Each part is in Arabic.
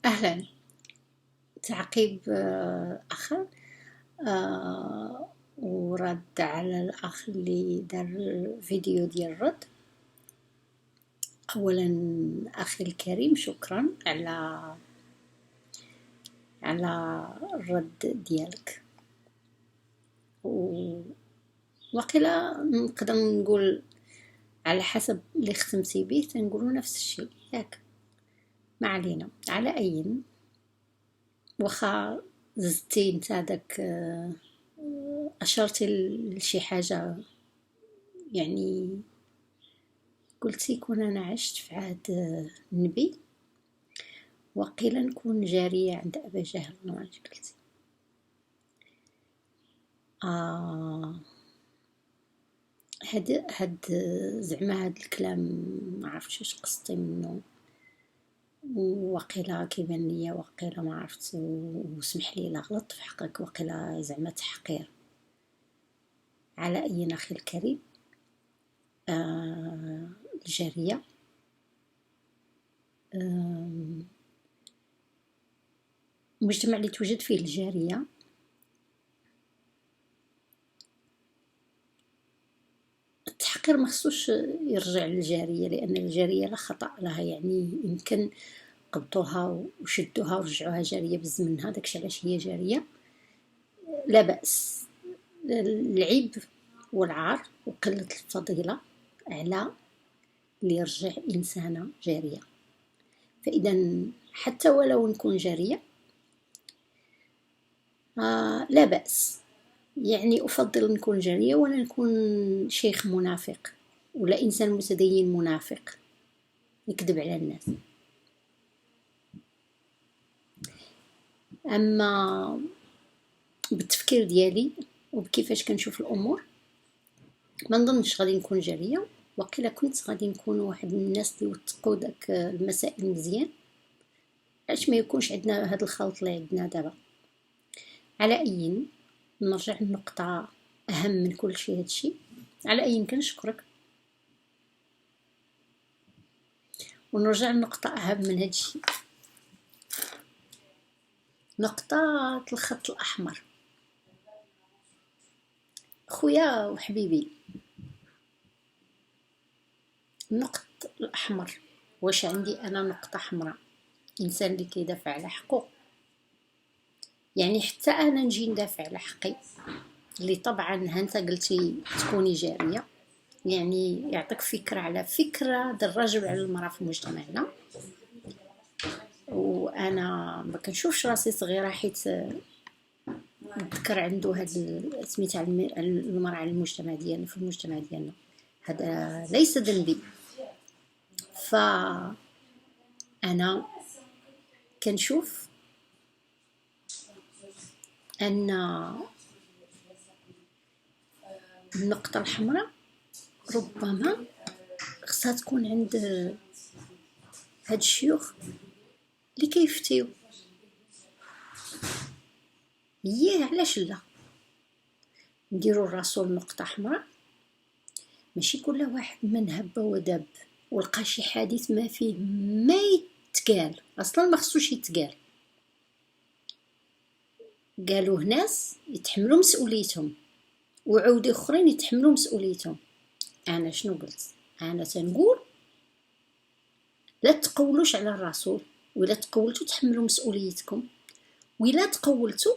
أهلا. تعقيب آخر، ورد على الأخ اللي دار فيديو ديال الرد. أولا أخي الكريم، شكرا على الرد ديالك. وقيلا نقدر نقول على حسب اللي ختمتي به تنقولوا نفس الشيء، ياك؟ ما علينا. على أي، واخا زدتي نتا داك أشرتي لشي حاجة، يعني قلتي كون أنا عشت في عهد النبي وقيلا نكون جارية عند أبا جهل، واش قلتي؟ هاد زعما هاد الكلام ما عرفتش واش قصتي منه، وقيلا كيبان ليا وقيلا ما عرفت، وسمح لي لا غلطت في حقك، وقيلا زعما تحقير. على أي أخي الكريم، الجارية المجتمع اللي توجد فيه الجارية التحقير مخصوش يرجع للجارية، لأن الجارية لا خطأ لها، يعني يمكن قبضوها وشدوها ورجعوها جارية بالزمن، هذاكش علاش هي جارية، لا بأس. العيب والعار وقلة الفضيلة على اللي يرجع إنسانة جارية. فإذا حتى ولو نكون جارية لا بأس، يعني أفضل نكون جارية ولا نكون شيخ منافق ولا إنسان متدين منافق يكذب على الناس. أما بالتفكير ديالي وبكيفاش كنشوف الأمور، ما نظنش غادي نكون جارية، وقيلا كنت غادي نكون واحد من الناس اللي يوثقوا داك المسائل مزيان، علاش ما يكونش عندنا هذا الخلط اللي عندنا دابا. على أي، نرجع للنقطة أهم من كل شيء هادشي. على أي كنشكرك، ونرجع لنقطة أهم من هادشي، نقطة الخط الأحمر. خويا وحبيبي، النقط الأحمر، واش عندي أنا نقطة حمراء؟ إنسان اللي كيدافع على حقه، يعني حتى أنا نجي ندافع على حقي، اللي طبعا هانتا قلتي تكوني جارية، يعني يعطيك فكرة على فكرة الرجل على المرأة في مجتمعنا. وأنا ما كنشوفش راسي صغيرة حيت الذكر عنده هاد سميتها المرأة على المجتمع ديالنا، في المجتمع ديالنا هذا ليس ذنبي. فأنا كنشوف أن النقطة الحمراء ربما خصها تكون عند هاد الشيوخ اللي كيفتيو. علاش لا نديرو الرسول نقطة حمراء؟ ماشي كل واحد من هب ودب ولقى شي حديث ما فيه ما يتقال، اصلا ما خصوش يتقال، قالوه ناس يتحملوا مسؤوليتهم وعودي اخرين يتحملوا مسؤوليتهم. انا شنو قلت؟ انا تنقول لا تقولوش على الرسول، ولا تقولتوا تحملوا مسؤوليتكم، ولا تقولتوا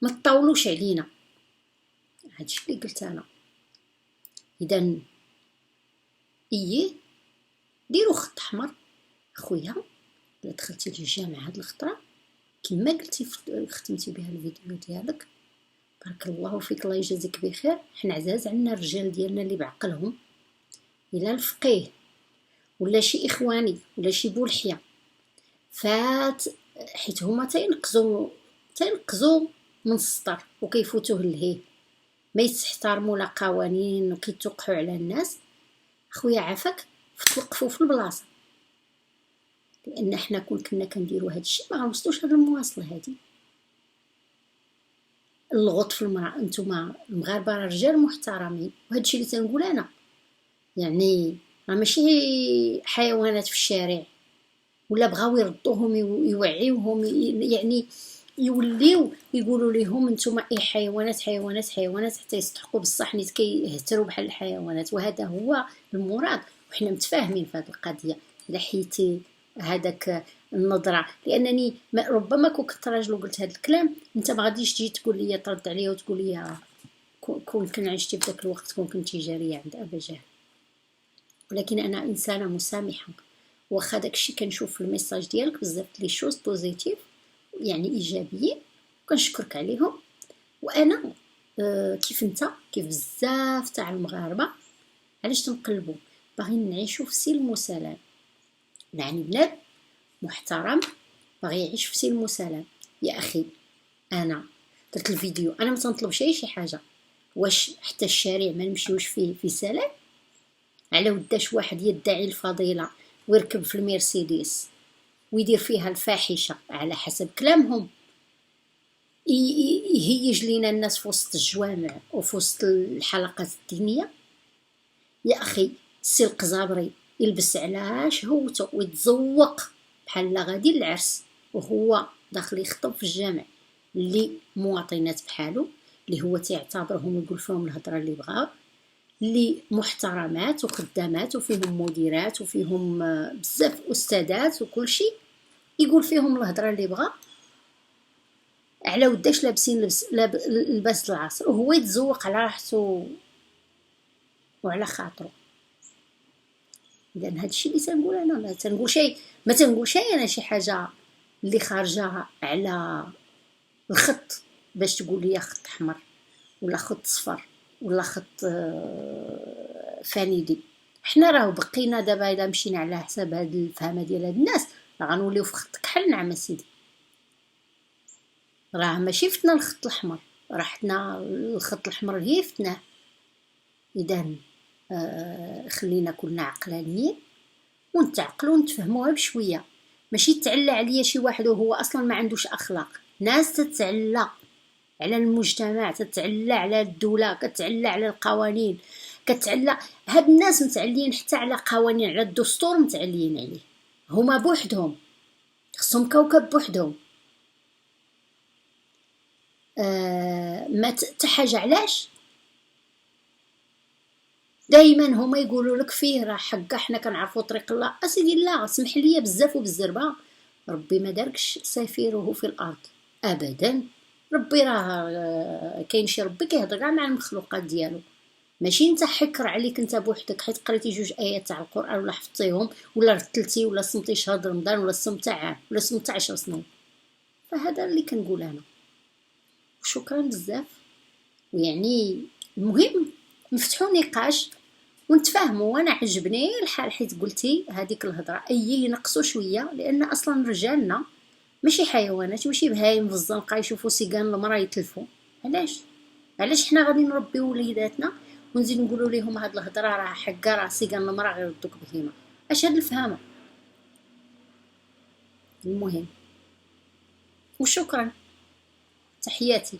ما تطاولوش علينا. هادشي اللي قلت انا. اذا ديروا خط احمر. خويا الا دخلتي للجامعه هاد الخطره كما قلتي ختمتي بها الفيديو ديالك، بارك الله فيك، الله يجازيك بخير. حنا عزاز عنا الرجال ديالنا اللي بعقلهم، الى الفقيه ولا شي اخواني ولا شي بولحيه فات، حيت هما تينقزوا من السطر وكيفوتوه للهيه، ما يستحترموا لا قوانين وكيتوقعوا على الناس. خويا عافاك توقفوا في البلاصه، لان حنا كنا كنديروا هذا الشيء ما غنوصلوش هذه المواصله هذه. اللغط في المرأة، انتم المغاربه رجال محترمين، وهذا الشيء اللي تنقول انا يعني راه ماشي حيوانات في الشارع، ولا بغاو يردوهم يوعيوهم، يعني يوليو يقولوا لهم نتوما اي حيوانات حيوانات حيوانات حتى يستحقوا بصح نيت كيهتروا بحال الحيوانات. وهذا هو المراد، وحنا متفاهمين في هذه القضيه. الا حيتي هذاك النظره، لانني ربما كنت راجل وقلت هذا الكلام انت ما غاديش تجي تقول لي ترد عليا وتقول لي كون كان عشتي في ذاك الوقت كون كنتي جاريه عند ابا جهل. ولكن انا انسانه مسامحه، واخا داكشي كنشوف في الميساج ديالك بزاف لي شوز بوزيتيف يعني ايجابيين كنشكرك عليهم. وانا كيف انت كيف بزاف تاع المغاربه علاش تنقلبوا باغيين نعيشوا في سلم وسلام، يعني بلاد محترم باغي يعيش في سلم وسلام. يا اخي انا درت الفيديو، انا ما تنطلبش شي حاجه، واش حتى الشارع ما نمشيوش فيه في سلام؟ على وداش واحد يدعي الفضيله ويركب في المرسيدس ويدير فيها الفاحشه على حسب كلامهم، يهيج لينا الناس في وسط الجوامع وفي وسط الحلقات الدينيه؟ يا اخي السي القزابري يلبس على شهوته ويتزوق بحال غادي للعرس وهو داخل يخطب في الجامع اللي مواطنات بحالو، اللي هو تيعتبرهم ويقول فيهم الهضره اللي بغاو، اللي محترمات وخدامات وفيهم مديرات وفيهم بزاف استاذات وكل شيء، يقول فيهم الهضره اللي بغا على وداش لابسين لباس العصر، وهو يتزوق على راحته وعلى خاطره. اذا هادشي اللي تنقول انا، ما تنقول شيء، ما تنقول شيء انا شي حاجه اللي خارجه على الخط باش تقول لي خط احمر ولا خط صفر ولا خط فانيدي. حنا راه بقينا دابا اذا مشينا على حساب هاد الفهمه ديال هاد الناس راه غنوليو في خط كحل. نعم سيدي، راه ماشي فتنا الخط الاحمر، راه حنا الخط الاحمر هي فتناه. اذا خلينا كلنا عقلانيين ونتعقلوا ونتفهموها بشويه، ماشي تعلى عليا شي واحد وهو اصلا ما عندوش اخلاق. ناس تتعلى على المجتمع، تتعلى على الدوله، كتعلى على القوانين، كتعلى. هاد الناس متعلين حتى على قوانين، على الدستور متعلين عليه، هما بوحدهم خصهم كوكب بوحدهم. ما تحاجه علاش دائما هما يقولوا لك فيه راه حقا حنا كنعرفوا طريق الله. اسيدي لا، سمح لي بزاف وبالزربه، ربي ما داركش سفيره في الارض ابدا. ربي راه كاين شي ربي كيهضر كاع مع المخلوقات ديالو، ماشي انت حكر عليك انت بوحدك حيت قريتي جوج ايات تاع القران ولا حفظتيهم ولا رتلتي ولا صمتي شهر رمضان ولا صمت عام ولا صمت 10 سنين. فهذا اللي كنقول انا، وشكرا بزاف. ويعني المهم نفتحوا نقاش ونتفاهموا. وانا عجبني الحال حيت قلتي هذيك الهضره اي ينقصوا شويه، لان اصلا رجالنا ماشي حيوانات، ماشي بهايم في الزنقه يشوفوا سيقان المراه يتلفوا. علاش حنا غادي نربيو وليداتنا ونزيد نقولوا لهم هاد الهضره راه حقا راه سيقان المراه غير يردوك بهيمه؟ اش هاد الفهامه؟ المهم وشكرا، تحياتي.